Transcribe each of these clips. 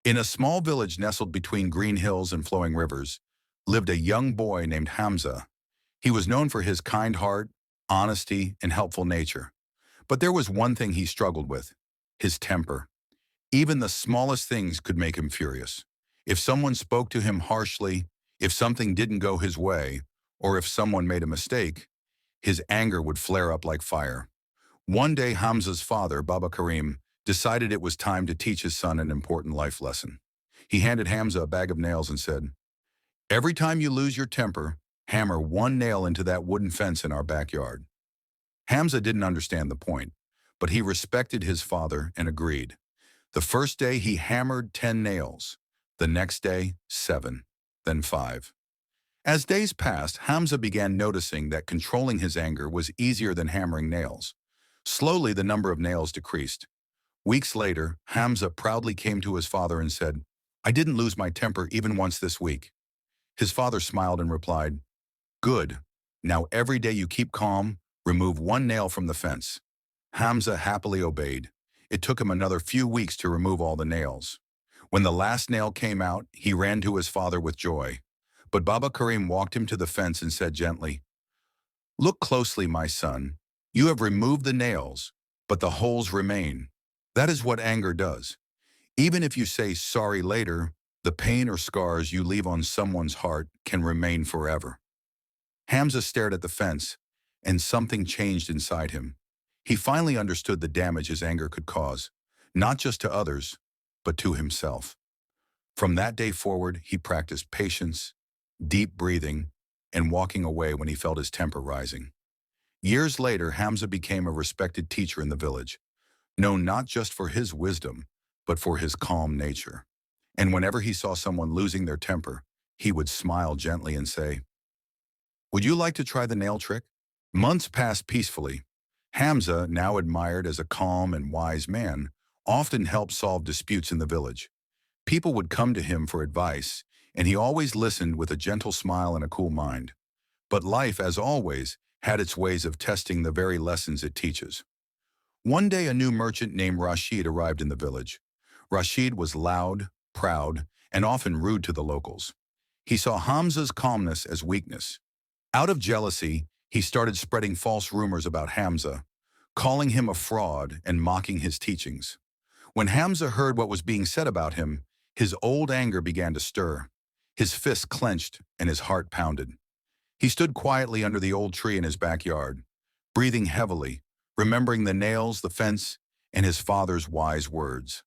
In a small village nestled between green hills and flowing rivers, lived a young boy named Hamza. He was known for his kind heart, honesty, and helpful nature. But there was one thing he struggled with: his temper. Even the smallest things could make him furious. If someone spoke to him harshly, if something didn't go his way, or if someone made a mistake, his anger would flare up like fire. One day, Hamza's father, Baba Karim, decided it was time to teach his son an important life lesson. He handed Hamza a bag of nails and said, "Every time you lose your temper, hammer one nail into that wooden fence in our backyard." Hamza didn't understand the point, but he respected his father and agreed. The first day he hammered 10 nails, the next day 7, then 5. As days passed, Hamza began noticing that controlling his anger was easier than hammering nails. Slowly, the number of nails decreased. Weeks later, Hamza proudly came to his father and said, "I didn't lose my temper even once this week." His father smiled and replied, "Good. Now every day you keep calm, remove one nail from the fence." Hamza happily obeyed. It took him another few weeks to remove all the nails. When the last nail came out, he ran to his father with joy. But Baba Karim walked him to the fence and said gently, "Look closely, my son. You have removed the nails, but the holes remain. That is what anger does. Even if you say sorry later, the pain or scars you leave on someone's heart can remain forever." Hamza stared at the fence, and something changed inside him. He finally understood the damage his anger could cause, not just to others, but to himself. From that day forward, he practiced patience, deep breathing, and walking away when he felt his temper rising. Years later, Hamza became a respected teacher in the village, known not just for his wisdom, but for his calm nature. And whenever he saw someone losing their temper, he would smile gently and say, "Would you like to try the nail trick?" Months passed peacefully. Hamza, now admired as a calm and wise man, often helped solve disputes in the village. People would come to him for advice, and he always listened with a gentle smile and a cool mind. But life, as always, had its ways of testing the very lessons it teaches. One day, a new merchant named Rashid arrived in the village. Rashid was loud, proud, and often rude to the locals. He saw Hamza's calmness as weakness. Out of jealousy, he started spreading false rumors about Hamza, calling him a fraud and mocking his teachings. When Hamza heard what was being said about him, his old anger began to stir. His fists clenched and his heart pounded. He stood quietly under the old tree in his backyard, breathing heavily, remembering the nails, the fence, and his father's wise words.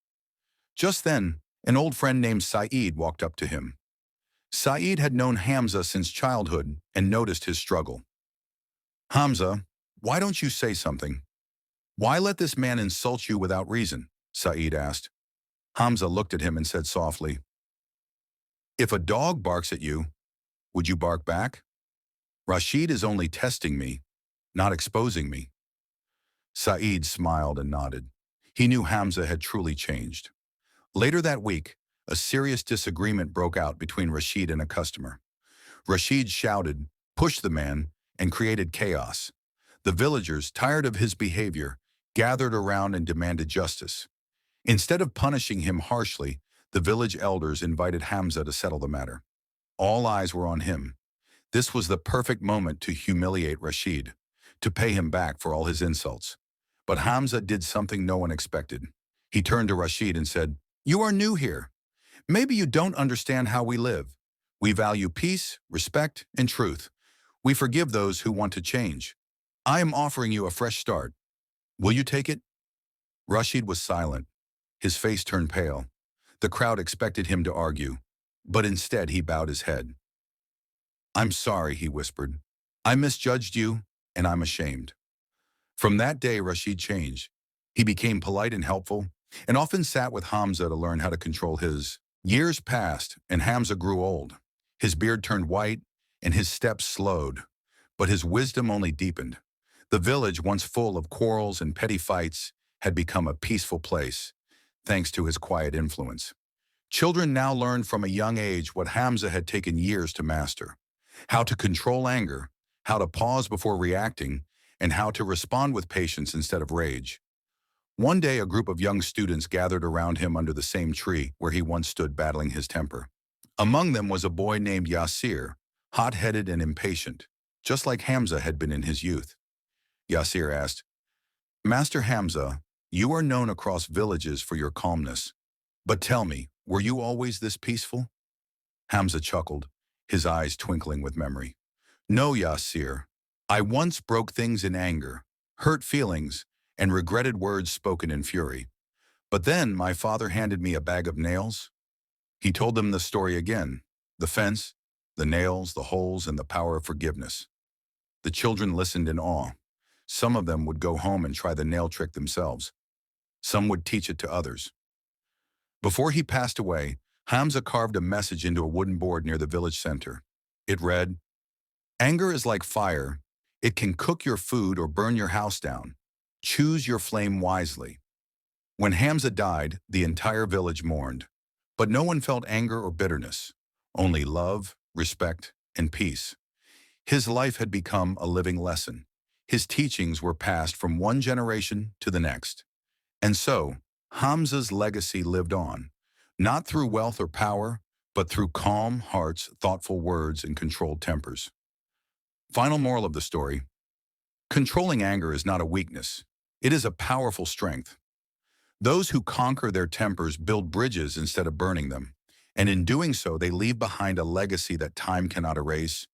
Just then, an old friend named Saeed walked up to him. Saeed had known Hamza since childhood and noticed his struggle. "Hamza, why don't you say something? Why let this man insult you without reason?" Saeed asked. Hamza looked at him and said softly, "If a dog barks at you, would you bark back? Rashid is only testing me, not exposing me." Saeed smiled and nodded. He knew Hamza had truly changed. Later that week, a serious disagreement broke out between Rashid and a customer. Rashid shouted, pushed the man, and created chaos. The villagers, tired of his behavior, gathered around and demanded justice. Instead of punishing him harshly, the village elders invited Hamza to settle the matter. All eyes were on him. This was the perfect moment to humiliate Rashid, to pay him back for all his insults. But Hamza did something no one expected. He turned to Rashid and said, "You are new here. Maybe you don't understand how we live. We value peace, respect, and truth. We forgive those who want to change. I am offering you a fresh start. Will you take it?" Rashid was silent. His face turned pale. The crowd expected him to argue, but instead he bowed his head. "I'm sorry," he whispered. "I misjudged you, and I'm ashamed." From that day, Rashid changed. He became polite and helpful, and often sat with Hamza to learn how to control his. Years passed, and Hamza grew old. His beard turned white, and his steps slowed, but his wisdom only deepened. The village, once full of quarrels and petty fights, had become a peaceful place, thanks to his quiet influence. Children now learned from a young age what Hamza had taken years to master: how to control anger, how to pause before reacting, and how to respond with patience instead of rage. One day, a group of young students gathered around him under the same tree where he once stood battling his temper. Among them was a boy named Yasir, hot-headed and impatient, just like Hamza had been in his youth. Yasir asked, "Master Hamza, you are known across villages for your calmness. But tell me, were you always this peaceful?" Hamza chuckled, his eyes twinkling with memory. "No, Yasir. I once broke things in anger, hurt feelings, and regretted words spoken in fury. But then my father handed me a bag of nails." He told them the story again, the fence, the nails, the holes, and the power of forgiveness. The children listened in awe. Some of them would go home and try the nail trick themselves. Some would teach it to others. Before he passed away, Hamza carved a message into a wooden board near the village center. It read, "Anger is like fire. It can cook your food or burn your house down. Choose your flame wisely." When Hamza died, the entire village mourned. But no one felt anger or bitterness, only love, respect, and peace. His life had become a living lesson. His teachings were passed from one generation to the next. And so, Hamza's legacy lived on, not through wealth or power, but through calm hearts, thoughtful words, and controlled tempers. Final moral of the story: controlling anger is not a weakness. It is a powerful strength. Those who conquer their tempers build bridges instead of burning them, and in doing so they leave behind a legacy that time cannot erase